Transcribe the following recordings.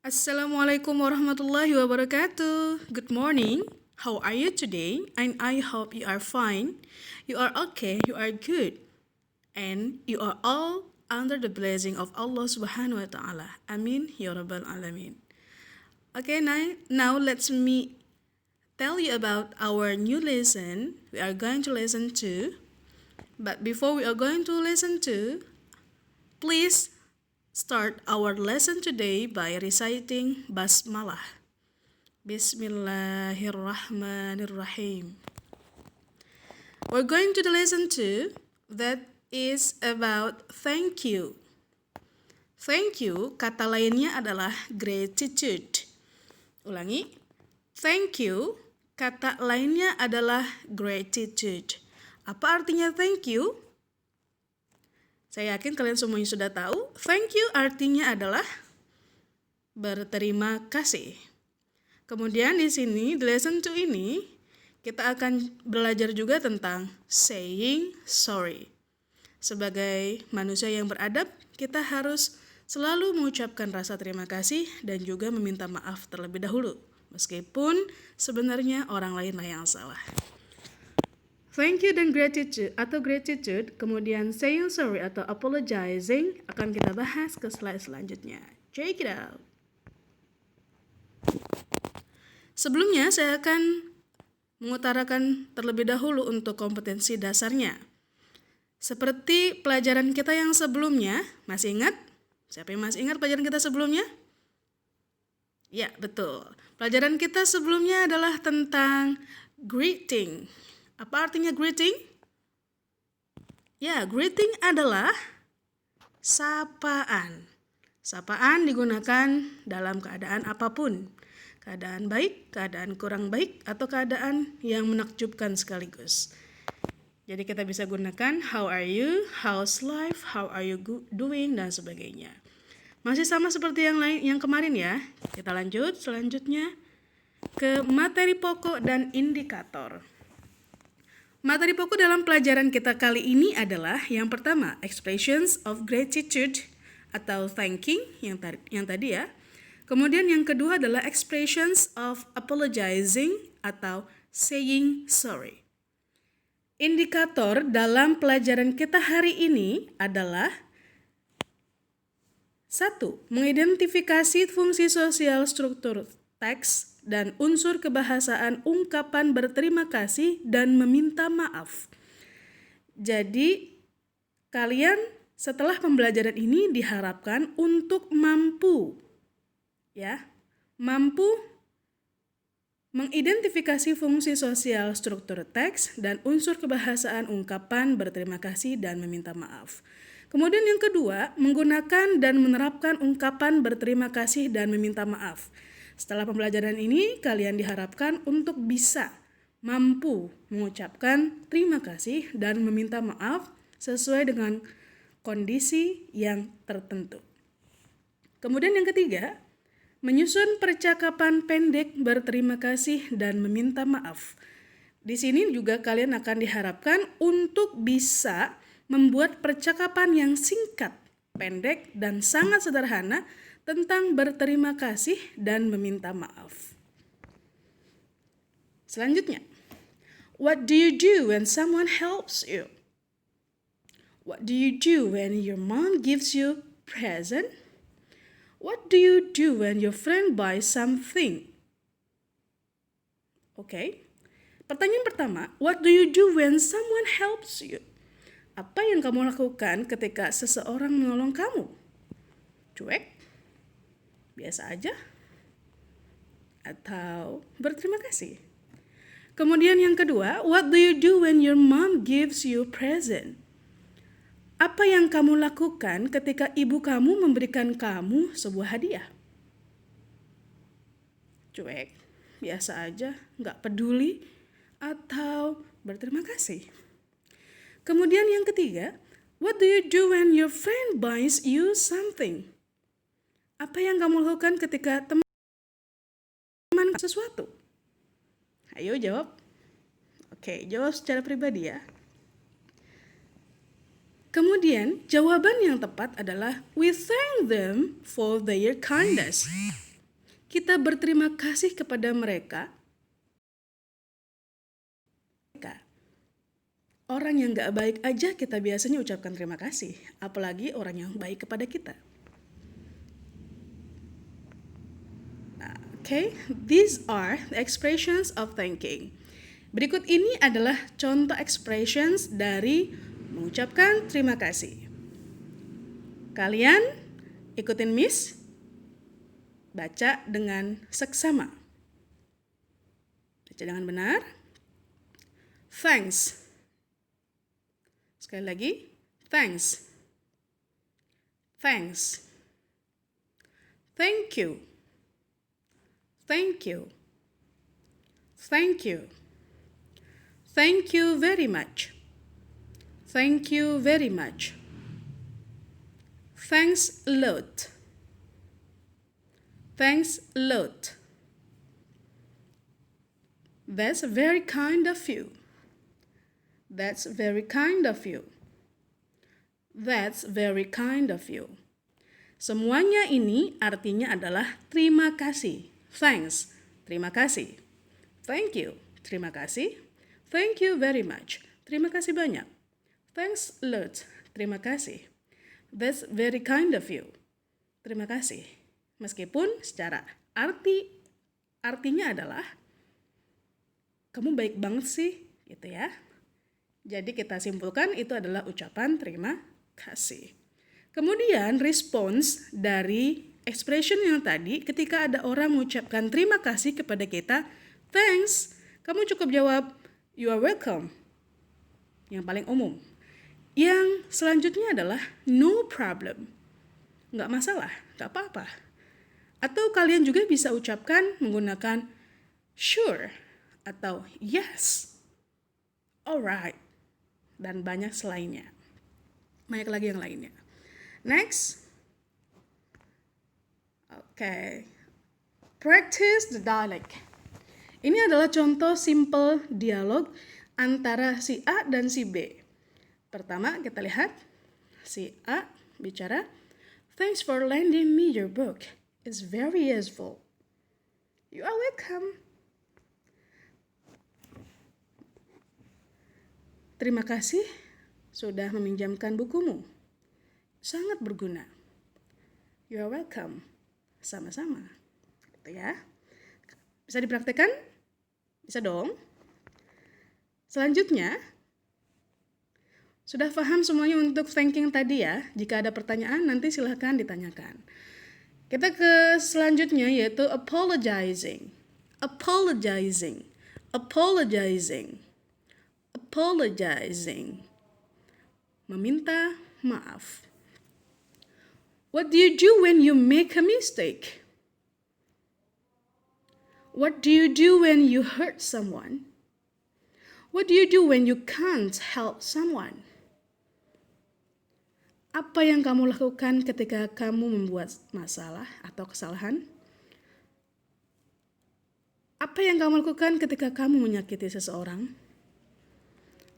Assalamualaikum warahmatullahi wabarakatuh. Good morning. How are you today? And I hope you are fine. You are okay. You are good. And you are all under the blessing of Allah Subhanahu wa Ta'ala. Amin. Ya Rabbal Alamin. Okay, now let's me tell you about our new lesson we are going to listen to. But before we are going to listen to, please start our lesson today by reciting Basmalah. Bismillahirrahmanirrahim. We're going to the lesson 2 that is about thank you. Thank you, kata lainnya adalah gratitude. Ulangi. Thank you, kata lainnya adalah gratitude. Apa artinya thank you? Saya yakin kalian semuanya sudah tahu. Thank you artinya adalah berterima kasih. Kemudian di sini, di lesson 2 ini, kita akan belajar juga tentang saying sorry. Sebagai manusia yang beradab, kita harus selalu mengucapkan rasa terima kasih dan juga meminta maaf terlebih dahulu, meskipun sebenarnya orang lainlah yang salah. Thank you dan gratitude, kemudian saying sorry atau apologizing akan kita bahas ke slide selanjutnya. Check it out. Sebelumnya saya akan mengutarakan terlebih dahulu untuk kompetensi dasarnya. Seperti pelajaran kita yang sebelumnya, masih ingat? Siapa yang masih ingat pelajaran kita sebelumnya? Ya, betul. Pelajaran kita sebelumnya adalah tentang greeting. Apa artinya greeting? Ya, greeting adalah sapaan. Sapaan digunakan dalam keadaan apapun. Keadaan baik, keadaan kurang baik, atau keadaan yang menakjubkan sekaligus. Jadi kita bisa gunakan how are you, how's life, how are you doing, dan sebagainya. Masih sama seperti yang kemarin ya. Kita lanjut selanjutnya ke materi pokok dan indikator. Materi pokok dalam pelajaran kita kali ini adalah yang pertama, expressions of gratitude atau thanking yang tadi ya. Kemudian yang kedua adalah expressions of apologizing atau saying sorry. Indikator dalam pelajaran kita hari ini adalah 1. Mengidentifikasi fungsi sosial struktur teks dan unsur kebahasaan ungkapan berterima kasih dan meminta maaf. Jadi, kalian setelah pembelajaran ini diharapkan untuk mampu mengidentifikasi fungsi sosial struktur teks dan unsur kebahasaan ungkapan berterima kasih dan meminta maaf. Kemudian yang kedua, menggunakan dan menerapkan ungkapan berterima kasih dan meminta maaf. Setelah pembelajaran ini, kalian diharapkan untuk bisa mampu mengucapkan terima kasih dan meminta maaf sesuai dengan kondisi yang tertentu. Kemudian yang ketiga, menyusun percakapan pendek berterima kasih dan meminta maaf. Di sini juga kalian akan diharapkan untuk bisa membuat percakapan yang singkat, pendek, dan sangat sederhana tentang berterima kasih dan meminta maaf. Selanjutnya, what do you do when someone helps you? What do you do when your mom gives you present? What do you do when your friend buys something? Oke. Pertanyaan pertama, what do you do when someone helps you? Apa yang kamu lakukan ketika seseorang menolong kamu? Cuek? Biasa aja? Atau berterima kasih? Kemudian yang kedua, what do you do when your mom gives you present? Apa yang kamu lakukan ketika ibu kamu memberikan kamu sebuah hadiah? Cuek, biasa aja, nggak peduli, atau berterima kasih? Kemudian yang ketiga, what do you do when your friend buys you something? Apa yang kamu lakukan ketika teman sesuatu? Ayo jawab. Oke, jawab secara pribadi ya. Kemudian, jawaban yang tepat adalah we thank them for their kindness. kita berterima kasih kepada mereka. Orang yang gak baik aja kita biasanya ucapkan terima kasih, apalagi orang yang baik kepada kita. Okay, these are the expressions of thanking. Berikut ini adalah contoh expressions dari mengucapkan terima kasih. Kalian ikutin Miss, baca dengan seksama. Baca dengan benar. Thanks. Sekali lagi, thanks. Thanks. Thank you. Thank you. Thank you. Thank you very much. Thank you very much. Thanks a lot. Thanks a lot. That's very kind of you. That's very kind of you. That's very kind of you. Semuanya ini artinya adalah terima kasih. Thanks, terima kasih. Thank you, terima kasih. Thank you very much, terima kasih banyak. Thanks a lot, terima kasih. That's very kind of you. Terima kasih. Meskipun secara artinya adalah kamu baik banget sih, gitu ya. Jadi kita simpulkan itu adalah ucapan terima kasih. Kemudian respons dari expression yang tadi, ketika ada orang mengucapkan terima kasih kepada kita, thanks, kamu cukup jawab you are welcome. Yang paling umum. Yang selanjutnya adalah no problem. Nggak masalah, nggak apa-apa. Atau kalian juga bisa ucapkan menggunakan sure atau yes, alright, dan banyak selainnya. Banyak lagi yang lainnya. Next. Okay. Practice the dialect. Ini adalah contoh simple dialog antara si A dan si B. Pertama kita lihat si A bicara, thanks for lending me your book. It's very useful. You are welcome. Terima kasih sudah meminjamkan bukumu. Sangat berguna. You are welcome. Sama-sama. Gitu ya. Bisa dipraktekkan? Bisa dong. Selanjutnya, sudah paham semuanya untuk thanking tadi ya? Jika ada pertanyaan nanti silahkan ditanyakan. Kita ke selanjutnya yaitu apologizing. Apologizing. Apologizing. Apologizing. Meminta maaf. What do you do when you make a mistake? What do you do when you hurt someone? What do you do when you can't help someone? Apa yang kamu lakukan ketika kamu membuat masalah atau kesalahan? Apa yang kamu lakukan ketika kamu menyakiti seseorang?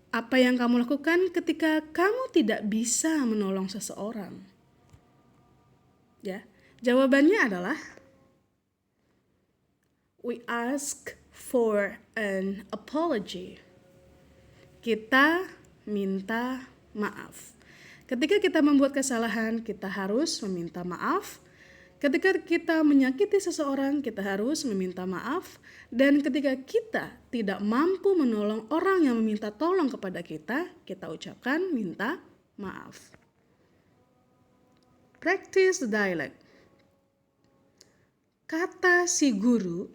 Apa yang kamu lakukan ketika kamu tidak bisa menolong seseorang? Ya, jawabannya adalah we ask for an apology. Kita minta maaf. Ketika kita membuat kesalahan, kita harus meminta maaf. Ketika kita menyakiti seseorang, kita harus meminta maaf. Dan ketika kita tidak mampu menolong orang yang meminta tolong kepada kita, kita ucapkan minta maaf. Practice the dialect. Kata si guru,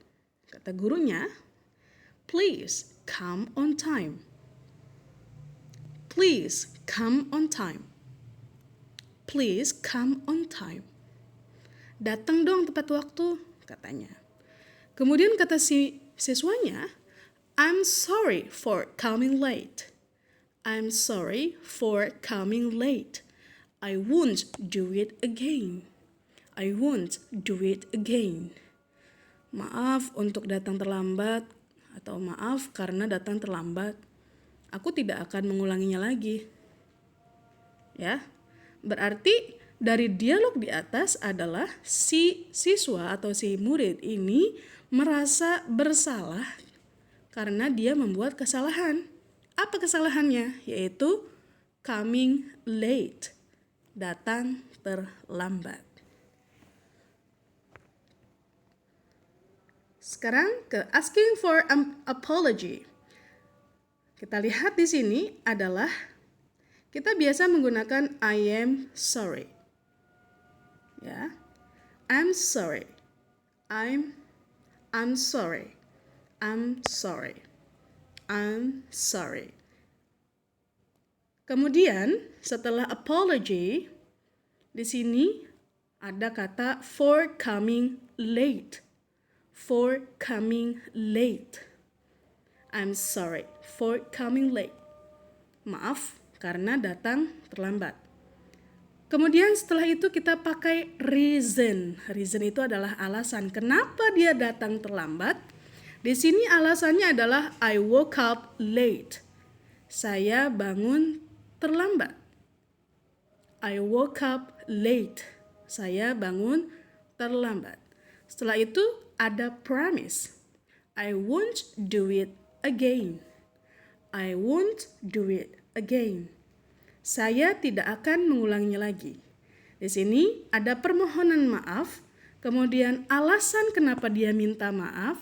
kata gurunya, please come on time. Please come on time. Please come on time. Datang dong tepat waktu, katanya. Kemudian kata si siswanya, I'm sorry for coming late. I'm sorry for coming late. I won't do it again. I won't do it again. Maaf untuk datang terlambat, atau maaf karena datang terlambat. Aku tidak akan mengulanginya lagi. Ya, berarti dari dialog di atas adalah si siswa atau si murid ini merasa bersalah karena dia membuat kesalahan. Apa kesalahannya? Yaitu coming late, datang terlambat. Sekarang ke asking for an apology. Kita lihat di sini adalah kita biasa menggunakan I am sorry. Ya. I'm sorry. I'm sorry. I'm sorry. I'm sorry. Kemudian setelah apology di sini ada kata for coming late. For coming late. I'm sorry for coming late. Maaf karena datang terlambat. Kemudian setelah itu kita pakai reason. Reason itu adalah alasan kenapa dia datang terlambat. Di sini alasannya adalah I woke up late. Saya bangun terlambat. I woke up late. Saya bangun terlambat. Setelah itu ada promise. I won't do it again. I won't do it again. Saya tidak akan mengulanginya lagi. Di sini ada permohonan maaf, kemudian alasan kenapa dia minta maaf,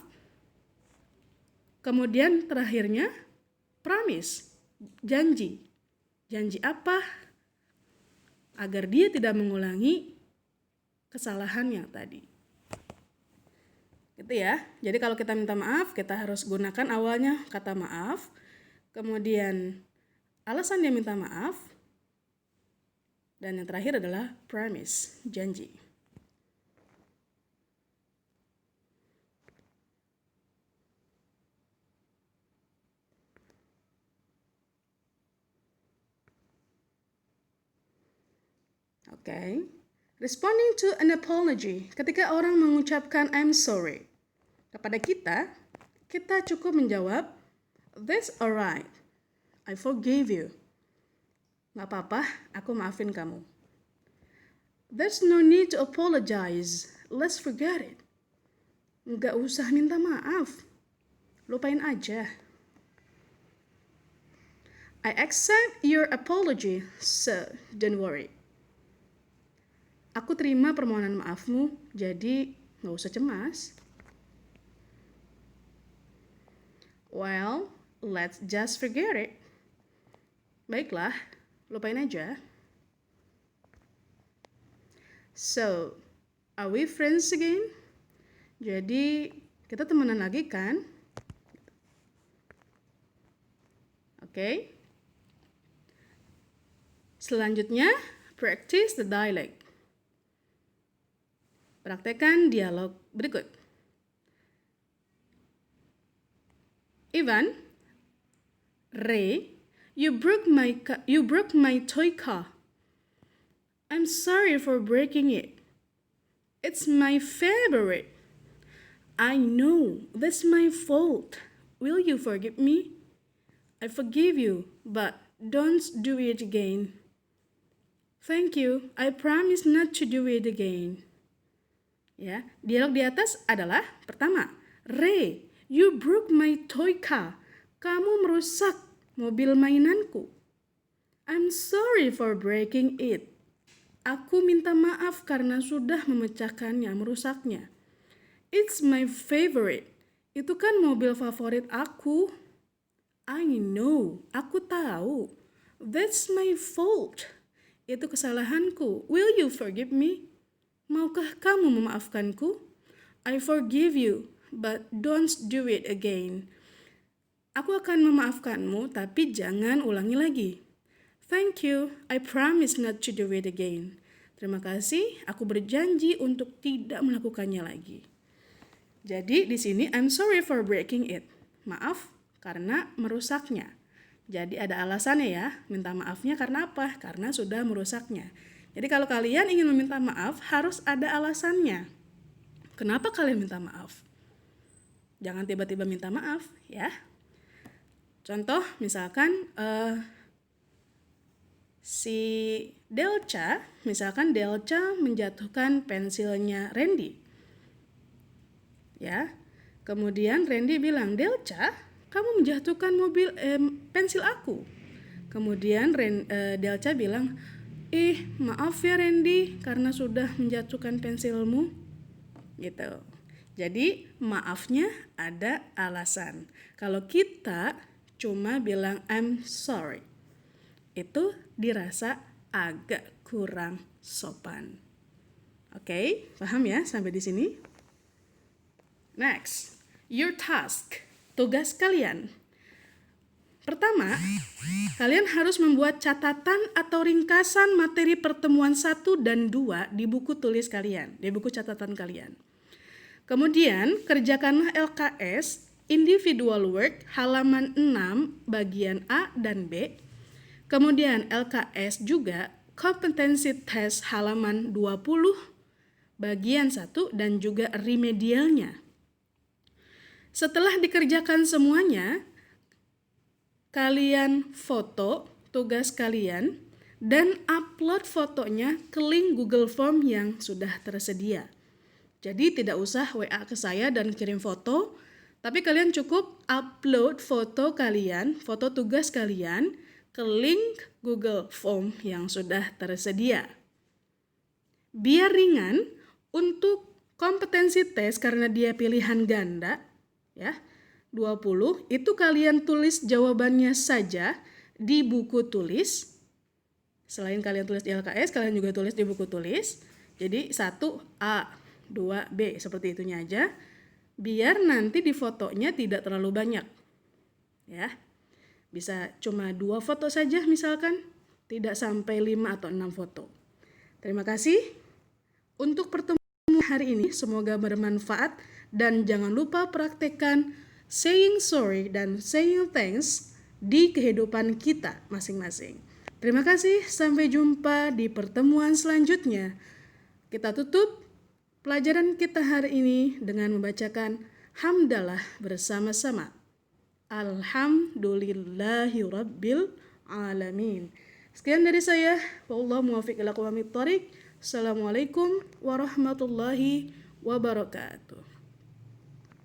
kemudian terakhirnya promise, janji. Janji apa? Agar dia tidak mengulangi kesalahan yang tadi. Gitu ya. Jadi kalau kita minta maaf, kita harus gunakan awalnya kata maaf, kemudian alasan dia minta maaf, dan yang terakhir adalah promise, janji. Okay. Responding to an apology. Ketika orang mengucapkan I'm sorry kepada kita, kita cukup menjawab, that's alright. I forgive you. Gak apa-apa, aku maafin kamu. There's no need to apologize. Let's forget it. Gak usah minta maaf. Lupain aja. I accept your apology, so don't worry. Aku terima permohonan maafmu, jadi gak usah cemas. Well, let's just forget it. Baiklah, lupain aja. So, are we friends again? Jadi, kita temenan lagi kan? Oke. Selanjutnya, practice the dialect. Praktekkan dialog berikut. Ivan, Ray, you broke my toy car. I'm sorry for breaking it. It's my favorite. I know, that's my fault. Will you forgive me? I forgive you, but don't do it again. Thank you. I promise not to do it again. Ya, dialog di atas adalah pertama, Ray, you broke my toy car. Kamu merusak mobil mainanku. I'm sorry for breaking it. Aku minta maaf karena sudah memecahkannya, merusaknya. It's my favorite. Itu kan mobil favorit aku. I know, aku tahu. That's my fault. Itu kesalahanku. Will you forgive me? Maukah kamu memaafkanku? I forgive you, but don't do it again. Aku akan memaafkanmu, tapi jangan ulangi lagi. Thank you, I promise not to do it again. Terima kasih, aku berjanji untuk tidak melakukannya lagi. Jadi di sini I'm sorry for breaking it. Maaf karena merusaknya. Jadi ada alasannya ya, minta maafnya karena apa? Karena sudah merusaknya. Jadi kalau kalian ingin meminta maaf, harus ada alasannya. Kenapa kalian minta maaf? Jangan tiba-tiba minta maaf, ya. Contoh, misalkan si Delca, misalkan Delca menjatuhkan pensilnya Randy. Ya. Kemudian Randy bilang, "Delca, kamu menjatuhkan pensil aku." Kemudian Delca bilang, "Maaf ya Randy karena sudah menjatuhkan pensilmu." Gitu. Jadi maafnya ada alasan. Kalau kita cuma bilang I'm sorry, itu dirasa agak kurang sopan. Oke, paham ya sampai di sini? Next, your task, tugas kalian. Pertama, kalian harus membuat catatan atau ringkasan materi pertemuan 1 dan 2 di buku tulis kalian, di buku catatan kalian. Kemudian, kerjakanlah LKS, individual work, halaman 6, bagian A dan B. Kemudian LKS juga, competency test halaman 20, bagian 1 dan juga remedialnya. Setelah dikerjakan semuanya, kalian foto tugas kalian dan upload fotonya ke link Google Form yang sudah tersedia. Jadi tidak usah WA ke saya dan kirim foto, tapi kalian cukup upload foto kalian, foto tugas kalian ke link Google Form yang sudah tersedia. Biar ringan, untuk kompetensi tes karena dia pilihan ganda, ya, 20, itu kalian tulis jawabannya saja di buku tulis. Selain kalian tulis di LKS, kalian juga tulis di buku tulis. Jadi 1A, 2B, seperti itunya aja. Biar nanti di fotonya tidak terlalu banyak. Ya. Bisa cuma 2 foto saja misalkan, tidak sampai 5 atau 6 foto. Terima kasih untuk pertemuan hari ini, semoga bermanfaat dan jangan lupa praktekkan saying sorry dan saying thanks di kehidupan kita masing-masing. Terima kasih, sampai jumpa di pertemuan selanjutnya. Kita tutup pelajaran kita hari ini dengan membacakan hamdalah bersama-sama. Alhamdulillahirabbil alamin. Sekian dari saya. Wallahu muwaffiq ila aqwamit thoriq. Assalamualaikum warahmatullahi wabarakatuh.